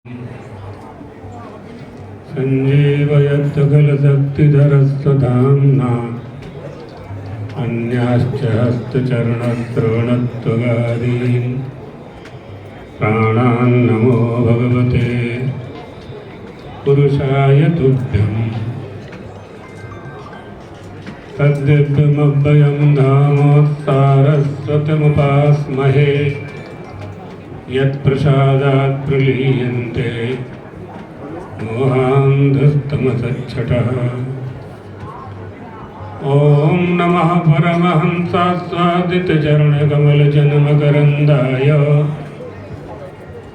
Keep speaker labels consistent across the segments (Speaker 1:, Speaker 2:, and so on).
Speaker 1: संजीवयत्कलशक्तिधरस्वधाम्ना अन्याश्च हस्तचरणश्रवणत्वगादीन् प्राणान् नमो भगवते पुरुषाय तुभ्यम्। तद्दिव्यमव्ययं धामोत्सारस्वतमुपास्महे यत्प्रसादात् प्रलीयन्ते मोहान्धस्तमसच्छटः। ॐ नमः परमहंसास्वादितचरणकमलजन्मकरन्दाय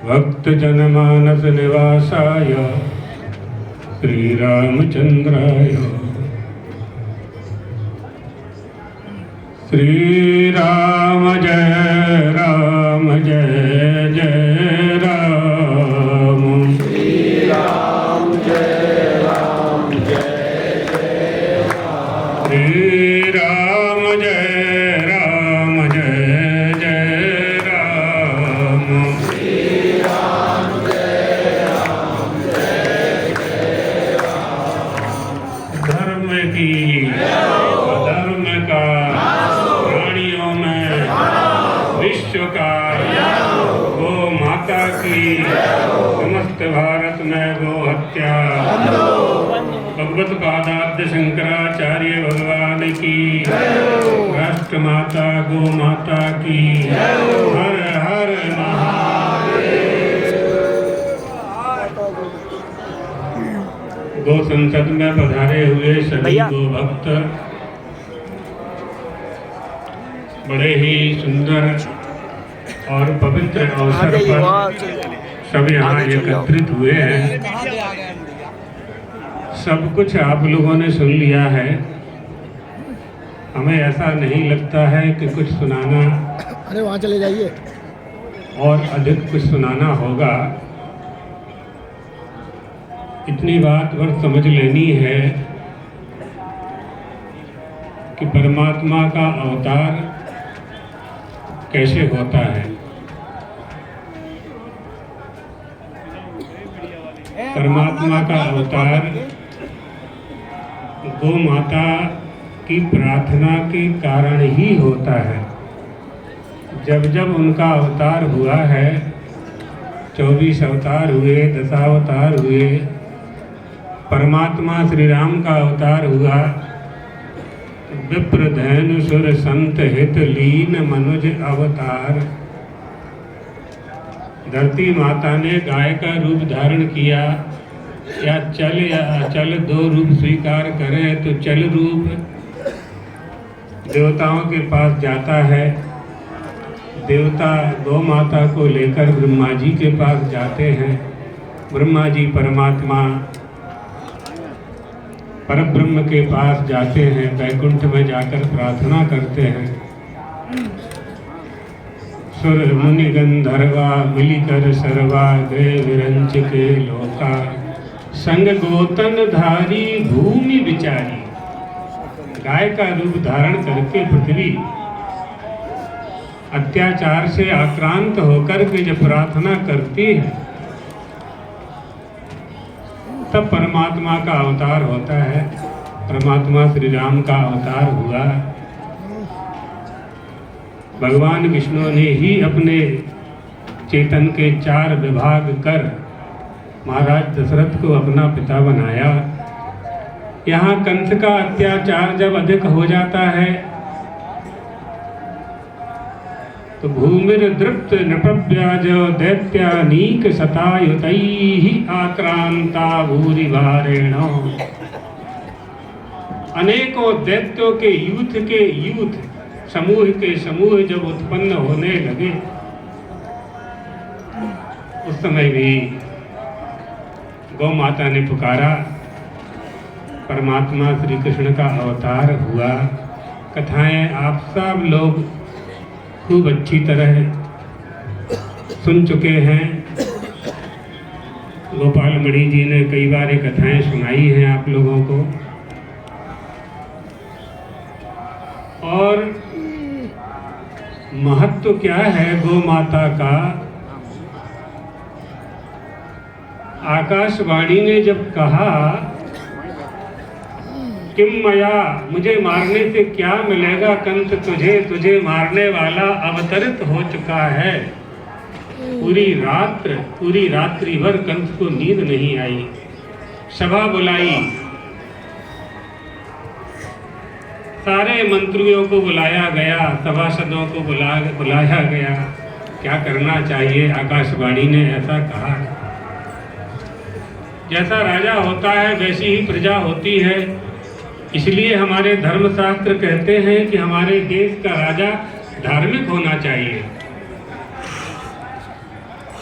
Speaker 1: भक्तजनमानसनिवासाय श्रीरामचन्द्राय। श्रीराम जय राम जय जय राम।
Speaker 2: श्रीराम जय राम जय जय राम।
Speaker 1: श्रीराम जय राम जय जय राम।
Speaker 2: श्रीराम जय राम जय जय राम।
Speaker 1: धर्म की अधर्म का प्राणियों में विश्व का गो माता की समस्त भारत में गो हत्या भगवत पादाब्ज शंकराचार्य भगवान की राष्ट्र माता गो माता की हर हर महादेव। गो संसद में पधारे हुए सभी गो भक्त बड़े ही सुंदर और पवित्र अवसर पर सब यहाँ एकत्रित हुए हैं। सब कुछ आप लोगों ने सुन लिया है। हमें ऐसा नहीं लगता है कि कुछ सुनाना
Speaker 3: अरे वहाँ चले जाइए
Speaker 1: और अधिक कुछ सुनाना होगा। इतनी बात बस समझ लेनी है कि परमात्मा का अवतार कैसे होता है। परमात्मा का अवतार गो माता की प्रार्थना के कारण ही होता है। जब जब उनका अवतार हुआ है, 24 अवतार हुए, दशावतार हुए, परमात्मा श्री राम का अवतार हुआ, विप्र धैनु सुर संत हित लीन मनुज अवतार। धरती माता ने गाय का रूप धारण किया, या अचल दो रूप स्वीकार करें तो चल रूप देवताओं के पास जाता है। देवता गौ माता को लेकर ब्रह्मा जी के पास जाते हैं। ब्रह्मा जी परमात्मा परब्रह्म के पास जाते हैं, वैकुंठ में जाकर प्रार्थना करते हैं। सुर मुनि गंधर्वा मिलिकर सर्वा गए विरंच के लोका संग गोतन धारी भूमि बिचारी। गाय का रूप धारण करके पृथ्वी अत्याचार से आक्रांत होकर के जब प्रार्थना करती है तब परमात्मा का अवतार होता है। परमात्मा श्री राम का अवतार हुआ। भगवान विष्णु ने ही अपने चेतन के 4 विभाग कर महाराज दशरथ को अपना पिता बनाया। यहाँ कंस का अत्याचार जब अधिक हो जाता है तो भूमिर दृप्त नृपव्याज दैत्यानीक शतायुतैः आक्रांता भूरि भारेण। अनेकों दैत्यों के यूथ समूह के समूह जब उत्पन्न होने लगे उस समय भी गौ माता ने पुकारा। परमात्मा श्री कृष्ण का अवतार हुआ। कथाएं आप सब लोग खूब अच्छी तरह सुन चुके हैं। गोपाल मणि जी ने कई बार ये कथाएं सुनाई हैं आप लोगों को। और महत्व क्या है गौ माता का आकाशवाणी ने जब कहा किम मया, मुझे मारने से क्या मिलेगा कंस तुझे, तुझे मारने वाला अवतरित हो चुका है। पूरी रात्रि भर कंस को नींद नहीं आई। सभा बुलाई, सारे मंत्रियों को बुलाया गया, सभासदों को बुलाया गया। क्या करना चाहिए? आकाशवाणी ने ऐसा कहा। जैसा राजा होता है वैसी ही प्रजा होती है। इसलिए हमारे धर्मशास्त्र कहते हैं कि हमारे देश का राजा धार्मिक होना चाहिए,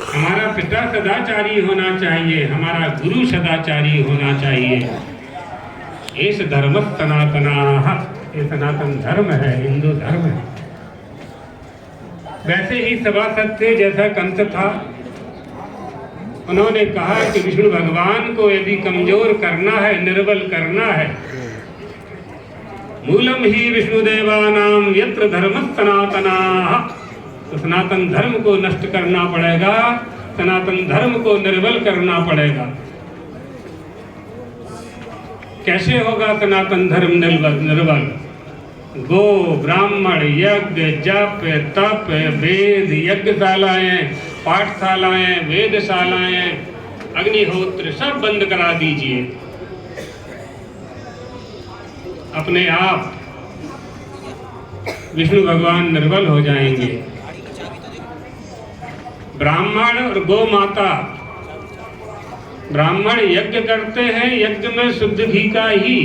Speaker 1: हमारा पिता सदाचारी होना चाहिए, हमारा गुरु सदाचारी होना चाहिए। इस धर्म सनातनाः, ये सनातन धर्म है, हिंदू धर्म है। वैसे ही सभासद थे जैसा कंस था। उन्होंने कहा कि विष्णु भगवान को यदि कमजोर करना है, निर्बल करना है, मूलम ही विष्णुदेवानाम यत्र धर्म सनातनाः, तो सनातन धर्म को नष्ट करना पड़ेगा, सनातन धर्म को निर्बल करना पड़ेगा। कैसे होगा सनातन धर्म निर्बल? गो ब्राह्मण यज्ञ जप तप वेद यज्ञशालाएं, पाठशालाएं, वेदशालाएं, अग्निहोत्र सब बंद करा दीजिए। अपने आप विष्णु भगवान निर्बल हो जाएंगे। ब्राह्मण और गो माता, ब्राह्मण यज्ञ करते हैं, यज्ञ में शुद्ध घी का ही,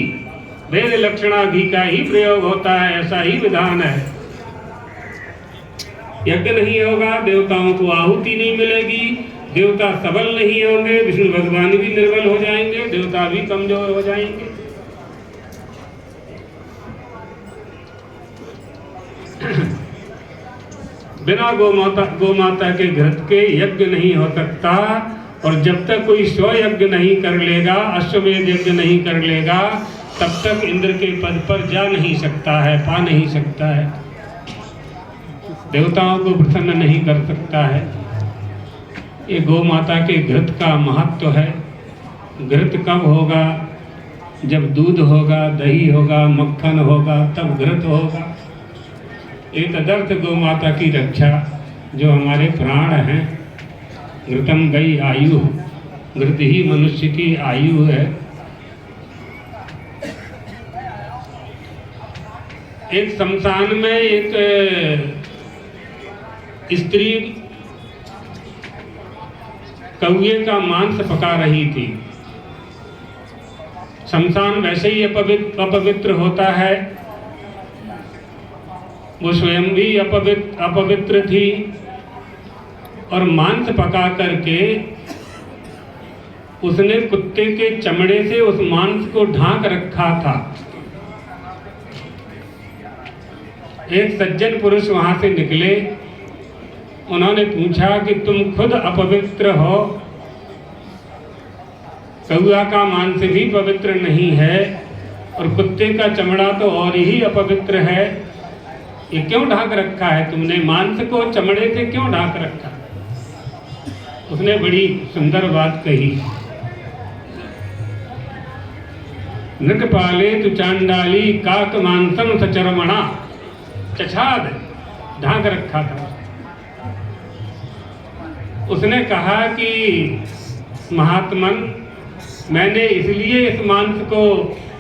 Speaker 1: वेद लक्षणा घी का ही प्रयोग होता है, ऐसा ही विधान है। यज्ञ नहीं होगा, देवताओं को आहुति नहीं मिलेगी, देवता सबल नहीं होंगे, विष्णु भगवान भी निर्बल हो जाएंगे, देवता भी कमजोर हो जाएंगे। बिना गौ माता के घृत के यज्ञ नहीं हो सकता। और जब तक कोई स्व यज्ञ नहीं कर लेगा, अश्वमेध यज्ञ नहीं कर लेगा, तब तक इंद्र के पद पर जा नहीं सकता है, पा नहीं सकता है, देवताओं को प्रसन्न नहीं कर सकता है। ये गौ माता के घृत का महत्व है। घृत कब होगा? जब दूध होगा, दही होगा, मक्खन होगा, तब घृत होगा। एक तदर्थ गौ माता की रक्षा, जो हमारे प्राण हैं। घृतम गई आयु, घृत ही मनुष्य की आयु है। एक शमशान में एक स्त्री कौए का मांस पका रही थी। शमशान वैसे ही अपवित्र होता है, वो स्वयं भी अपवित्र थी, और मांस पका करके उसने कुत्ते के चमड़े से उस मांस को ढांक रखा था। एक सज्जन पुरुष वहां से निकले, उन्होंने पूछा कि तुम खुद अपवित्र हो, कौआ का मांस भी पवित्र नहीं है, और कुत्ते का चमड़ा तो और ही अपवित्र है, ये क्यों ढांक रखा है तुमने? मांस को चमड़े से क्यों ढांक रखा? उसने बड़ी सुंदर बात कही। नृकपाले तु चांडाली काक मांसम सचरमणा, चछाद ढांक रखा था। उसने कहा कि महात्मन, मैंने इसलिए इस मांस को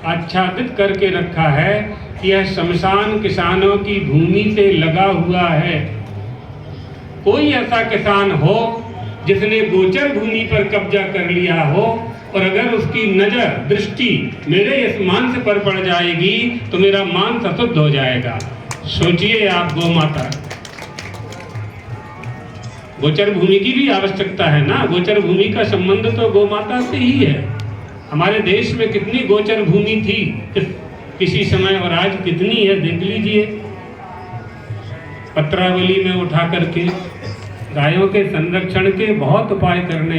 Speaker 1: आच्छादित करके रखा है कि यह शमशान किसानों की भूमि से लगा हुआ है। कोई ऐसा किसान हो जिसने गोचर भूमि पर कब्जा कर लिया हो, और अगर उसकी नजर दृष्टि मेरे इस मांस पर पड़ जाएगी तो मेरा मांस अशुद्ध हो जाएगा। सोचिए आप, गौ माता, गोचर भूमि की भी आवश्यकता है ना। गोचर भूमि का संबंध तो गौ माता से ही है। हमारे देश में कितनी गोचर भूमि थी किसी समय, और आज कितनी है देख लीजिए। पत्रावली में उठा करके गायों के संरक्षण के बहुत उपाय करने